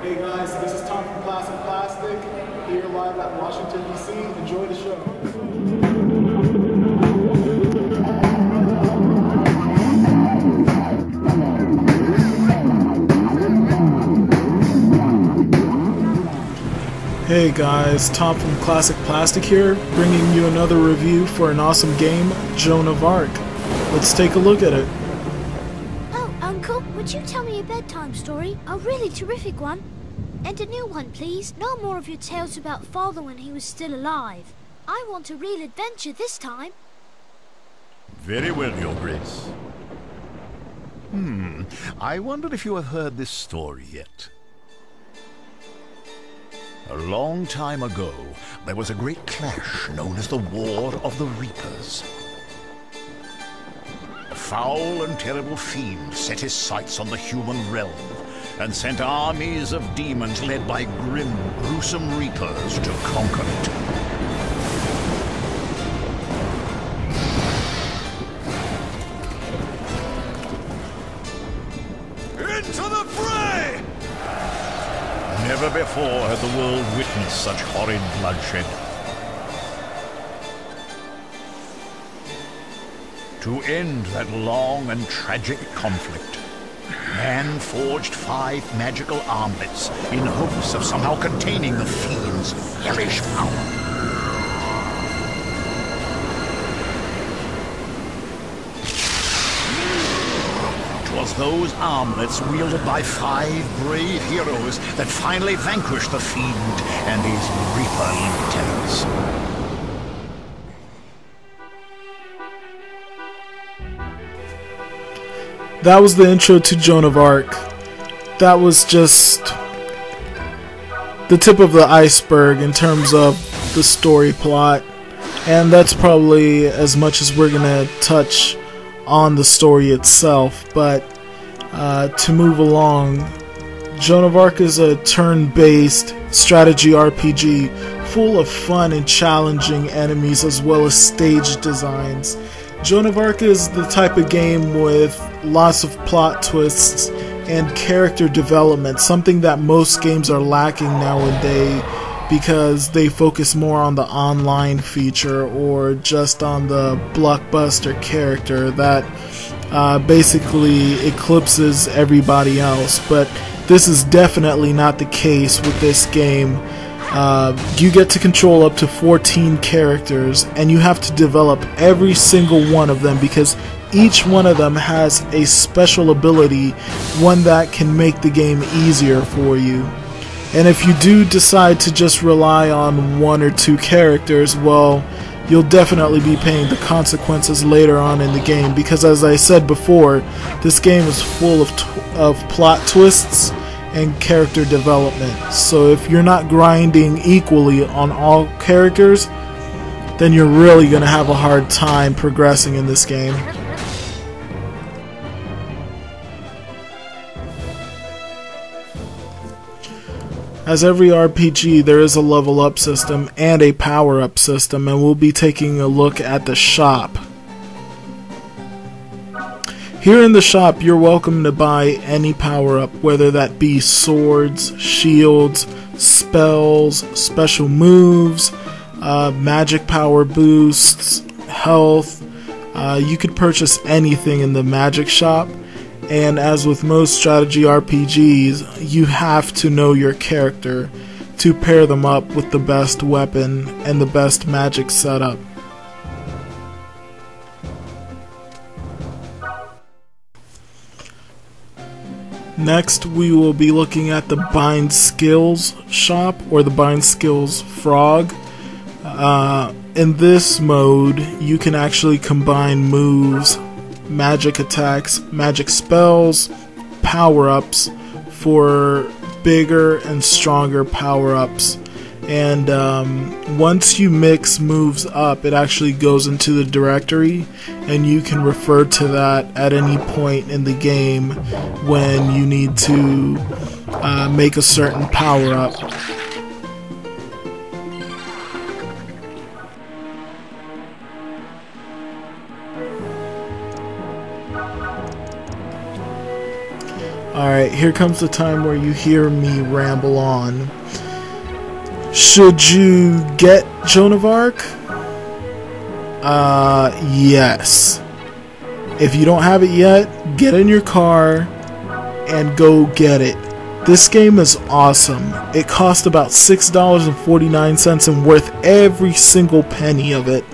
Hey guys, this is Tom from Klassic Plastik, here live at Washington, D.C. Enjoy the show. Hey guys, Tom from Klassic Plastik here, bringing you another review for an awesome game, Joan of Arc. Let's take a look at it. Oh, Uncle, would you tell me a bedtime story? A really terrific one. And a new one, please. No more of your tales about Father when he was still alive. I want a real adventure this time. Very well, Your Grace. I wonder if you have heard this story yet. A long time ago, there was a great clash known as the War of the Reapers. A foul and terrible fiend set his sights on the human realm and sent armies of demons led by grim, gruesome reapers to conquer it. Into the fray! Never before had the world witnessed such horrid bloodshed. To end that long and tragic conflict, man forged 5 magical armlets in hopes of somehow containing the fiend's hellish power. It was those armlets wielded by 5 brave heroes that finally vanquished the fiend and his Reaper lieutenants. That was the intro to Joan of Arc. That was just the tip of the iceberg in terms of the story plot, and that's probably as much as we're gonna touch on the story itself. But to move along, Joan of Arc is a turn-based strategy RPG full of fun and challenging enemies as well as stage designs. Joan of Arc is the type of game with lots of plot twists and character development, something that most games are lacking nowadays because they focus more on the online feature or just on the blockbuster character that basically eclipses everybody else. But this is definitely not the case with this game. You get to control up to 14 characters, and you have to develop every single one of them because each one of them has a special ability, one that can make the game easier for you. And if you do decide to just rely on 1 or 2 characters, well, you'll definitely be paying the consequences later on in the game because, as I said before, this game is full of plot twists and character development. So if you're not grinding equally on all characters, then you're really going to have a hard time progressing in this game. As every RPG, there is a level up system and a power up system, and we'll be taking a look at the shop. Here in the shop, you're welcome to buy any power-up, whether that be swords, shields, spells, special moves, magic power boosts, health. You could purchase anything in the magic shop, and as with most strategy RPGs, you have to know your character to pair them up with the best weapon and the best magic setup. Next, we will be looking at the Bind Skills shop, or the Bind Skills frog. In this mode, you can actually combine moves, magic attacks, magic spells, power-ups for bigger and stronger power-ups. And once you mix moves up, it actually goes into the directory, and you can refer to that at any point in the game when you need to make a certain power-up. Alright, here comes the time where you hear me ramble on. Should you get Joan of Arc? Yes. If you don't have it yet, get in your car and go get it. This game is awesome. It cost about $6.49 and worth every single penny of it.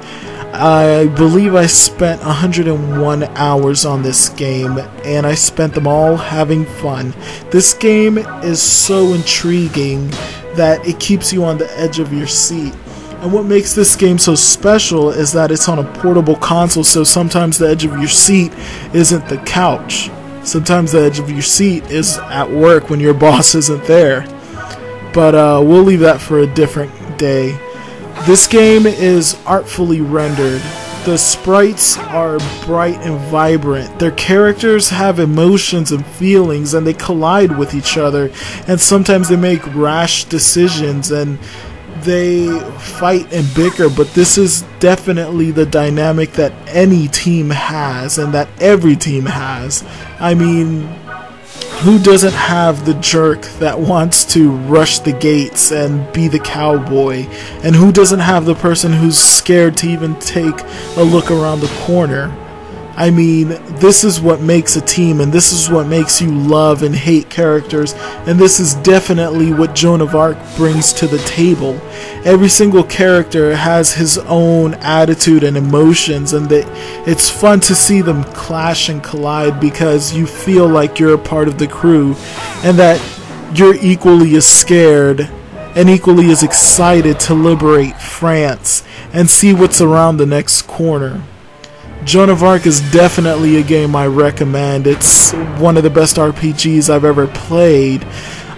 I believe I spent 101 hours on this game, and I spent them all having fun. This game is so intriguing that it keeps you on the edge of your seat. And what makes this game so special is that it's on a portable console, so sometimes the edge of your seat isn't the couch. Sometimes the edge of your seat is at work when your boss isn't there. But we'll leave that for a different day. This game is artfully rendered. The sprites are bright and vibrant. Their characters have emotions and feelings, and they collide with each other. And sometimes they make rash decisions and they fight and bicker, but this is definitely the dynamic that any team has and that every team has. I mean, who doesn't have the jerk that wants to rush the gates and be the cowboy? And who doesn't have the person who's scared to even take a look around the corner? I mean, this is what makes a team, and this is what makes you love and hate characters, and this is definitely what Joan of Arc brings to the table. Every single character has his own attitude and emotions, and it's fun to see them clash and collide because you feel like you're a part of the crew, and that you're equally as scared and equally as excited to liberate France and see what's around the next corner. Joan of Arc is definitely a game I recommend. It's one of the best RPGs I've ever played.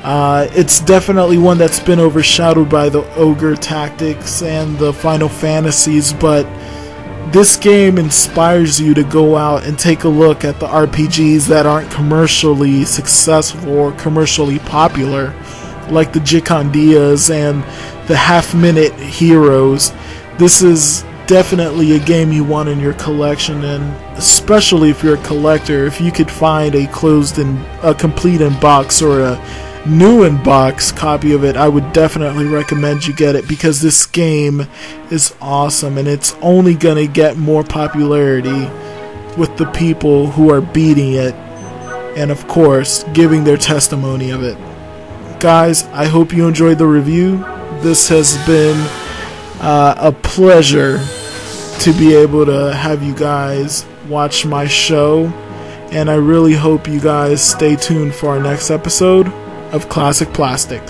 It's definitely one that's been overshadowed by the Ogre Tactics and the Final Fantasies, but this game inspires you to go out and take a look at the RPGs that aren't commercially successful or commercially popular, like the Jikandias and the half-minute heroes. This is definitely a game you want in your collection, and especially if you're a collector, if you could find a complete in box or a new in box copy of it, I would definitely recommend you get it, because this game is awesome and it's only gonna get more popularity with the people who are beating it and of course giving their testimony of it. Guys, I hope you enjoyed the review. This has been a pleasure to be able to have you guys watch my show, and I really hope you guys stay tuned for our next episode of Classic Plastik.